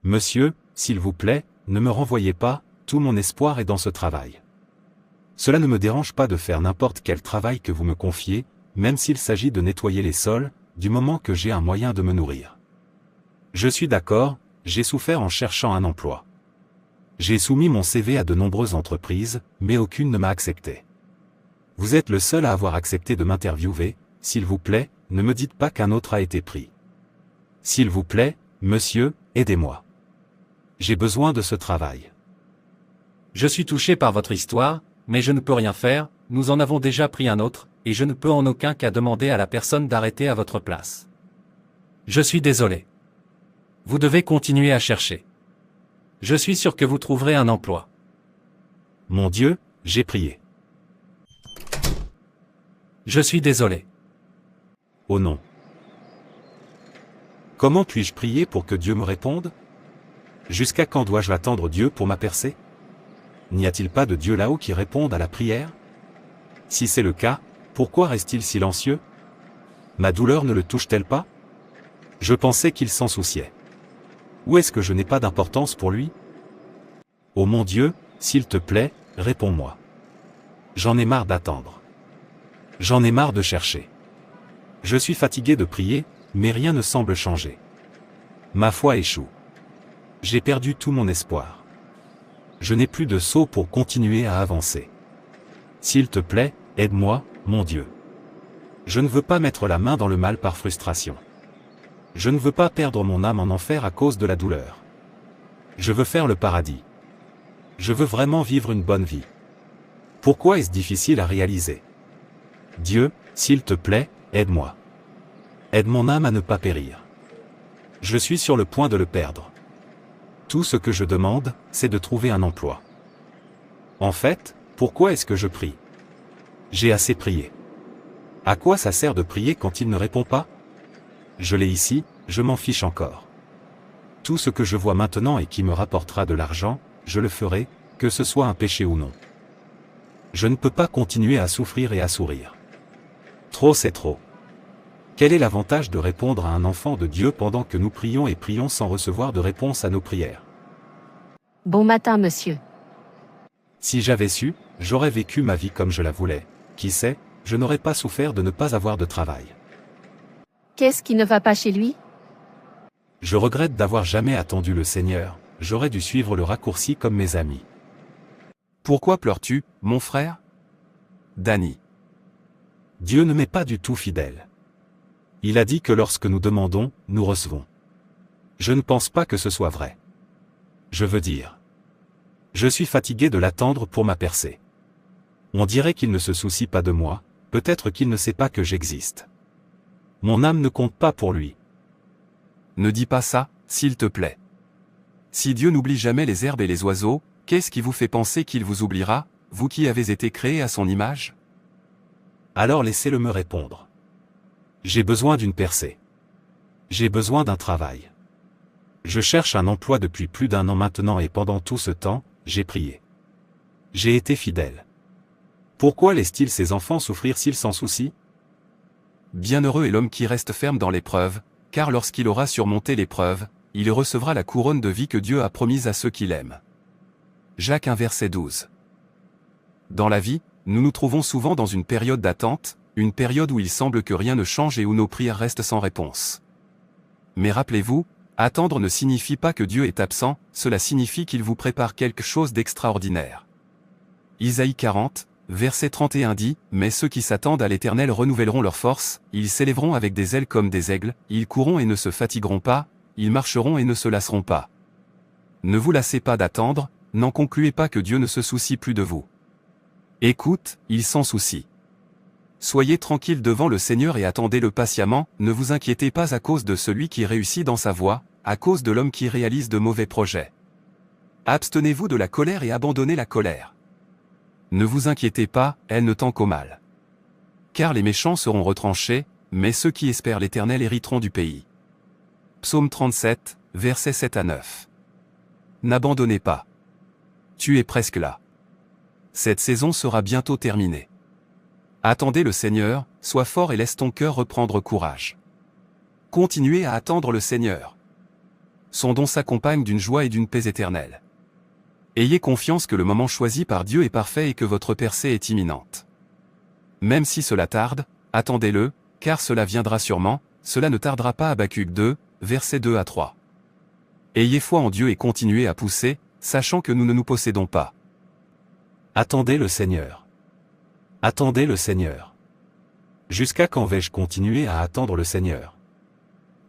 Monsieur, s'il vous plaît, ne me renvoyez pas, tout mon espoir est dans ce travail. Cela ne me dérange pas de faire n'importe quel travail que vous me confiez, même s'il s'agit de nettoyer les sols, du moment que j'ai un moyen de me nourrir. Je suis d'accord, j'ai souffert en cherchant un emploi. J'ai soumis mon CV à de nombreuses entreprises, mais aucune ne m'a accepté. Vous êtes le seul à avoir accepté de m'interviewer, s'il vous plaît, ne me dites pas qu'un autre a été pris. S'il vous plaît, monsieur, aidez-moi. J'ai besoin de ce travail. Je suis touché par votre histoire, mais je ne peux rien faire, nous en avons déjà pris un autre, et je ne peux en aucun cas demander à la personne d'arrêter à votre place. Je suis désolé. Vous devez continuer à chercher. Je suis sûr que vous trouverez un emploi. Mon Dieu, j'ai prié. Je suis désolé. Oh non. Comment puis-je prier pour que Dieu me réponde? Jusqu'à quand dois-je attendre Dieu pour ma percée? N'y a-t-il pas de Dieu là-haut qui réponde à la prière? Si c'est le cas, pourquoi reste-t-il silencieux? Ma douleur ne le touche-t-elle pas? Je pensais qu'il s'en souciait. Ou est-ce que je n'ai pas d'importance pour lui? Oh mon Dieu, s'il te plaît, réponds-moi. J'en ai marre d'attendre. J'en ai marre de chercher. Je suis fatigué de prier, mais rien ne semble changer. Ma foi échoue. J'ai perdu tout mon espoir. Je n'ai plus de seau pour continuer à avancer. S'il te plaît, aide-moi, mon Dieu. Je ne veux pas mettre la main dans le mal par frustration. Je ne veux pas perdre mon âme en enfer à cause de la douleur. Je veux faire le paradis. Je veux vraiment vivre une bonne vie. Pourquoi est-ce difficile à réaliser? Dieu, s'il te plaît, aide-moi. Aide mon âme à ne pas périr. Je suis sur le point de le perdre. Tout ce que je demande, c'est de trouver un emploi. En fait, pourquoi est-ce que je prie? J'ai assez prié. À quoi ça sert de prier quand il ne répond pas? Je l'ai ici, je m'en fiche encore. Tout ce que je vois maintenant et qui me rapportera de l'argent, je le ferai, que ce soit un péché ou non. Je ne peux pas continuer à souffrir et à sourire. Trop c'est trop. Quel est l'avantage de répondre à un enfant de Dieu pendant que nous prions et prions sans recevoir de réponse à nos prières? Bon matin, monsieur. Si j'avais su, j'aurais vécu ma vie comme je la voulais. Qui sait, je n'aurais pas souffert de ne pas avoir de travail. Qu'est-ce qui ne va pas chez lui? Je regrette d'avoir jamais attendu le Seigneur, j'aurais dû suivre le raccourci comme mes amis. Pourquoi pleures-tu, mon frère? Danny. Dieu ne m'est pas du tout fidèle. Il a dit que lorsque nous demandons, nous recevons. Je ne pense pas que ce soit vrai. Je veux dire. Je suis fatigué de l'attendre pour ma percée. On dirait qu'il ne se soucie pas de moi, peut-être qu'il ne sait pas que j'existe. Mon âme ne compte pas pour lui. Ne dis pas ça, s'il te plaît. Si Dieu n'oublie jamais les herbes et les oiseaux, qu'est-ce qui vous fait penser qu'il vous oubliera, vous qui avez été créés à son image? Alors laissez-le me répondre. J'ai besoin d'une percée. J'ai besoin d'un travail. Je cherche un emploi depuis plus d'1 an maintenant et pendant tout ce temps, j'ai prié. J'ai été fidèle. Pourquoi laisse-t-il ses enfants souffrir s'il s'en soucie? Bienheureux est l'homme qui reste ferme dans l'épreuve, car lorsqu'il aura surmonté l'épreuve, il recevra la couronne de vie que Dieu a promise à ceux qui l'aiment. Jacques 1 verset 12. Dans la vie, nous nous trouvons souvent dans une période d'attente, une période où il semble que rien ne change et où nos prières restent sans réponse. Mais rappelez-vous, attendre ne signifie pas que Dieu est absent, cela signifie qu'il vous prépare quelque chose d'extraordinaire. Isaïe 40, verset 31 dit, « Mais ceux qui s'attendent à l'Éternel renouvelleront leur force, ils s'élèveront avec des ailes comme des aigles, ils courront et ne se fatigueront pas, ils marcheront et ne se lasseront pas. » Ne vous lassez pas d'attendre, n'en concluez pas que Dieu ne se soucie plus de vous. Écoute, il s'en soucie. Soyez tranquille devant le Seigneur et attendez-le patiemment, ne vous inquiétez pas à cause de celui qui réussit dans sa voie, à cause de l'homme qui réalise de mauvais projets. Abstenez-vous de la colère et abandonnez la colère. Ne vous inquiétez pas, elle ne tend qu'au mal. Car les méchants seront retranchés, mais ceux qui espèrent l'Éternel hériteront du pays. Psaume 37, versets 7 à 9. N'abandonnez pas. Tu es presque là. Cette saison sera bientôt terminée. Attendez le Seigneur, sois fort et laisse ton cœur reprendre courage. Continuez à attendre le Seigneur. son don s'accompagne d'une joie et d'une paix éternelle. Ayez confiance que le moment choisi par Dieu est parfait et que votre percée est imminente. Même si cela tarde, attendez-le, car cela viendra sûrement, cela ne tardera pas. Habacuc 2, versets 2 à 3. Ayez foi en Dieu et continuez à pousser, sachant que nous ne nous possédons pas. Attendez le Seigneur. Attendez le Seigneur. Jusqu'à quand vais-je continuer à attendre le Seigneur?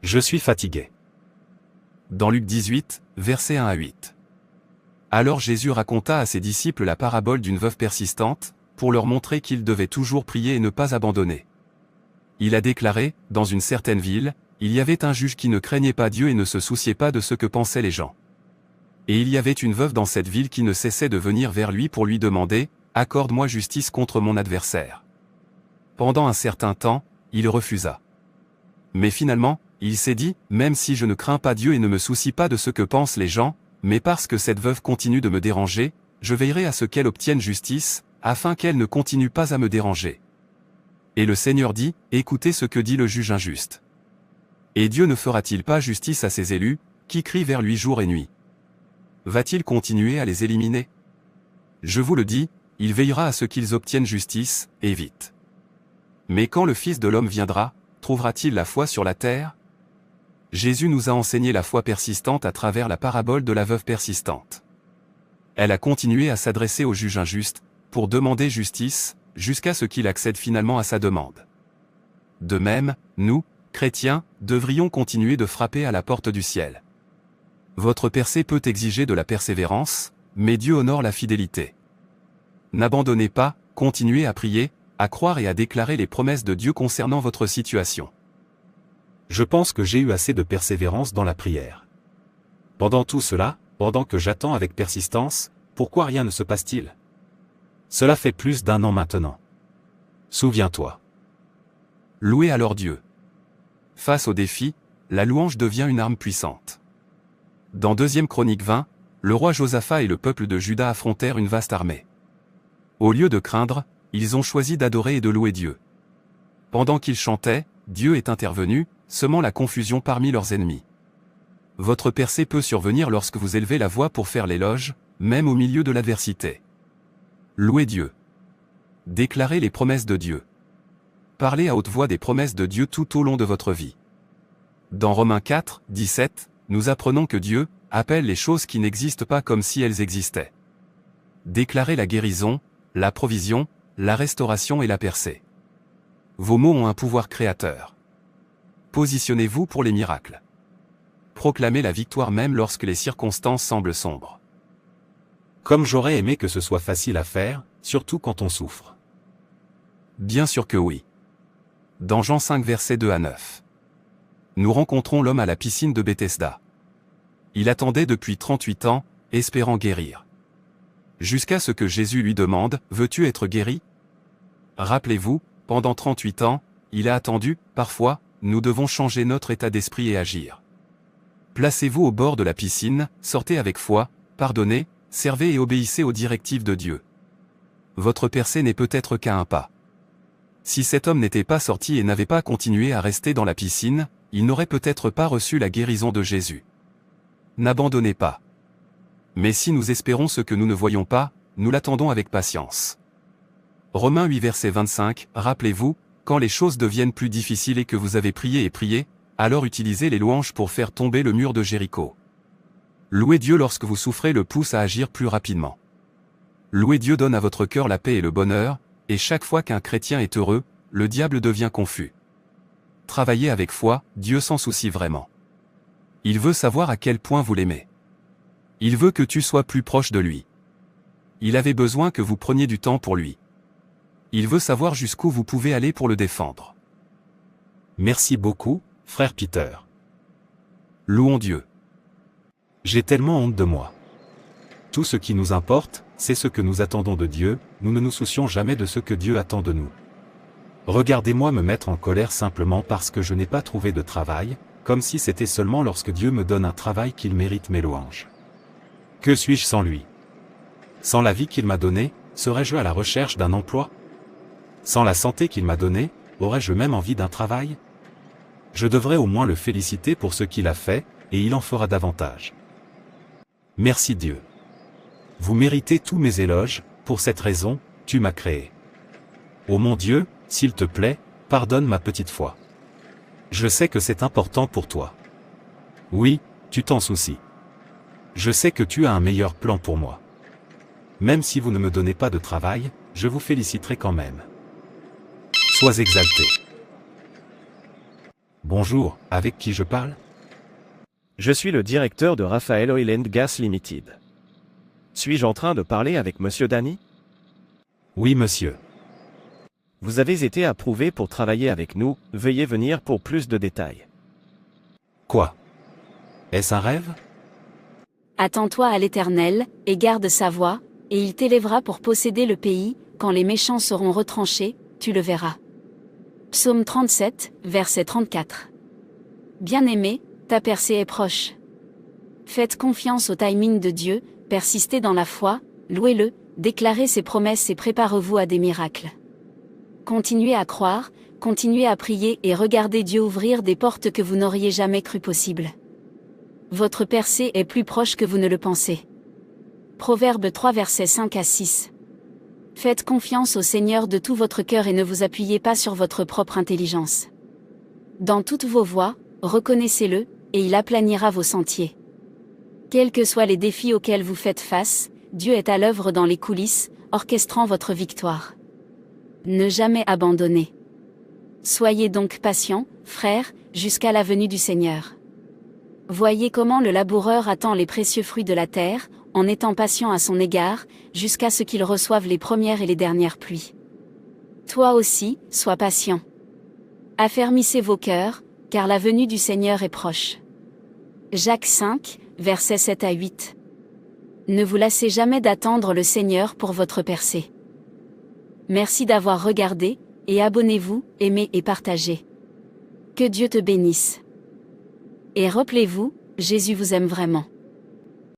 Je suis fatigué. Dans Luc 18, versets 1 à 8. Alors Jésus raconta à ses disciples la parabole d'une veuve persistante, pour leur montrer qu'ils devaient toujours prier et ne pas abandonner. Il a déclaré, dans une certaine ville, il y avait un juge qui ne craignait pas Dieu et ne se souciait pas de ce que pensaient les gens. Et il y avait une veuve dans cette ville qui ne cessait de venir vers lui pour lui demander, « Accorde-moi justice contre mon adversaire. » Pendant un certain temps, il refusa. Mais finalement, il s'est dit, même si je ne crains pas Dieu et ne me soucie pas de ce que pensent les gens, mais parce que cette veuve continue de me déranger, je veillerai à ce qu'elle obtienne justice, afin qu'elle ne continue pas à me déranger. Et le Seigneur dit, écoutez ce que dit le juge injuste. Et Dieu ne fera-t-il pas justice à ses élus, qui crient vers lui jour et nuit? Va-t-il continuer à les éliminer? Je vous le dis, il veillera à ce qu'ils obtiennent justice, et vite. Mais quand le Fils de l'homme viendra, trouvera-t-il la foi sur la terre? Jésus nous a enseigné la foi persistante à travers la parabole de la veuve persistante. Elle a continué à s'adresser au juge injuste, pour demander justice, jusqu'à ce qu'il accède finalement à sa demande. De même, nous, chrétiens, devrions continuer de frapper à la porte du ciel. Votre percée peut exiger de la persévérance, mais Dieu honore la fidélité. N'abandonnez pas, continuez à prier, à croire et à déclarer les promesses de Dieu concernant votre situation. Je pense que j'ai eu assez de persévérance dans la prière. Pendant tout cela, pendant que j'attends avec persistance, pourquoi rien ne se passe-t-il? Cela fait plus d'1 an maintenant. Souviens-toi. Louez alors Dieu. Face au défi, la louange devient une arme puissante. Dans 2 Chroniques 20, le roi Josaphat et le peuple de Juda affrontèrent une vaste armée. Au lieu de craindre, ils ont choisi d'adorer et de louer Dieu. Pendant qu'ils chantaient, Dieu est intervenu, semant la confusion parmi leurs ennemis. Votre percée peut survenir lorsque vous élevez la voix pour faire l'éloge, même au milieu de l'adversité. Louez Dieu. Déclarez les promesses de Dieu. Parlez à haute voix des promesses de Dieu tout au long de votre vie. Dans Romains 4, 17, nous apprenons que Dieu appelle les choses qui n'existent pas comme si elles existaient. Déclarez la guérison, la provision, la restauration et la percée. Vos mots ont un pouvoir créateur. Positionnez-vous pour les miracles. Proclamez la victoire même lorsque les circonstances semblent sombres. Comme j'aurais aimé que ce soit facile à faire, surtout quand on souffre. Bien sûr que oui. Dans Jean 5 versets 2 à 9. Nous rencontrons l'homme à la piscine de Bethesda. Il attendait depuis 38 ans, espérant guérir. Jusqu'à ce que Jésus lui demande, « Veux-tu être guéri ?» Rappelez-vous, pendant 38 ans, il a attendu, parfois, nous devons changer notre état d'esprit et agir. Placez-vous au bord de la piscine, sortez avec foi, pardonnez, servez et obéissez aux directives de Dieu. Votre percée n'est peut-être qu'à un pas. Si cet homme n'était pas sorti et n'avait pas continué à rester dans la piscine, il n'aurait peut-être pas reçu la guérison de Jésus. N'abandonnez pas. Mais si nous espérons ce que nous ne voyons pas, nous l'attendons avec patience. Romains 8 verset 25, rappelez-vous, quand les choses deviennent plus difficiles et que vous avez prié et prié, alors utilisez les louanges pour faire tomber le mur de Jéricho. Louez Dieu lorsque vous souffrez le pousse à agir plus rapidement. Louer Dieu donne à votre cœur la paix et le bonheur, et chaque fois qu'un chrétien est heureux, le diable devient confus. Travaillez avec foi, Dieu s'en soucie vraiment. Il veut savoir à quel point vous l'aimez. Il veut que tu sois plus proche de lui. Il avait besoin que vous preniez du temps pour lui. Il veut savoir jusqu'où vous pouvez aller pour le défendre. Merci beaucoup, frère Peter. Louons Dieu. J'ai tellement honte de moi. Tout ce qui nous importe, c'est ce que nous attendons de Dieu, nous ne nous soucions jamais de ce que Dieu attend de nous. Regardez-moi me mettre en colère simplement parce que je n'ai pas trouvé de travail, comme si c'était seulement lorsque Dieu me donne un travail qu'il mérite mes louanges. Que suis-je sans lui? Sans la vie qu'il m'a donnée, serais-je à la recherche d'un emploi? Sans la santé qu'il m'a donnée, aurais-je même envie d'un travail? Je devrais au moins le féliciter pour ce qu'il a fait, et il en fera davantage. Merci Dieu. Vous méritez tous mes éloges, pour cette raison, tu m'as créé. Ô mon Dieu, s'il te plaît, pardonne ma petite foi. Je sais que c'est important pour toi. Oui, tu t'en soucies. Je sais que tu as un meilleur plan pour moi. Même si vous ne me donnez pas de travail, je vous féliciterai quand même. Sois exalté. Bonjour, avec qui je parle? Je suis le directeur de Raphael Oil and Gas Limited. Suis-je en train de parler avec Monsieur Danny? Oui monsieur. Vous avez été approuvé pour travailler avec nous, veuillez venir pour plus de détails. Quoi? Est-ce un rêve? Attends-toi à l'Éternel, et garde sa voie, et il t'élèvera pour posséder le pays, quand les méchants seront retranchés, tu le verras. Psaume 37, verset 34. Bien-aimé, ta percée est proche. Faites confiance au timing de Dieu, persistez dans la foi, louez-le, déclarez ses promesses et préparez-vous à des miracles. Continuez à croire, continuez à prier et regardez Dieu ouvrir des portes que vous n'auriez jamais cru possibles. Votre percée est plus proche que vous ne le pensez. Proverbe 3 versets 5 à 6. Faites confiance au Seigneur de tout votre cœur et ne vous appuyez pas sur votre propre intelligence. Dans toutes vos voies, reconnaissez-le, et il aplanira vos sentiers. Quels que soient les défis auxquels vous faites face, Dieu est à l'œuvre dans les coulisses, orchestrant votre victoire. Ne jamais abandonner. Soyez donc patients, frères, jusqu'à la venue du Seigneur. Voyez comment le laboureur attend les précieux fruits de la terre, en étant patient à son égard, jusqu'à ce qu'il reçoive les premières et les dernières pluies. Toi aussi, sois patient. Affermissez vos cœurs, car la venue du Seigneur est proche. Jacques 5, versets 7 à 8. Ne vous lassez jamais d'attendre le Seigneur pour votre percée. Merci d'avoir regardé, et abonnez-vous, aimez et partagez. Que Dieu te bénisse. Et rappelez-vous, Jésus vous aime vraiment.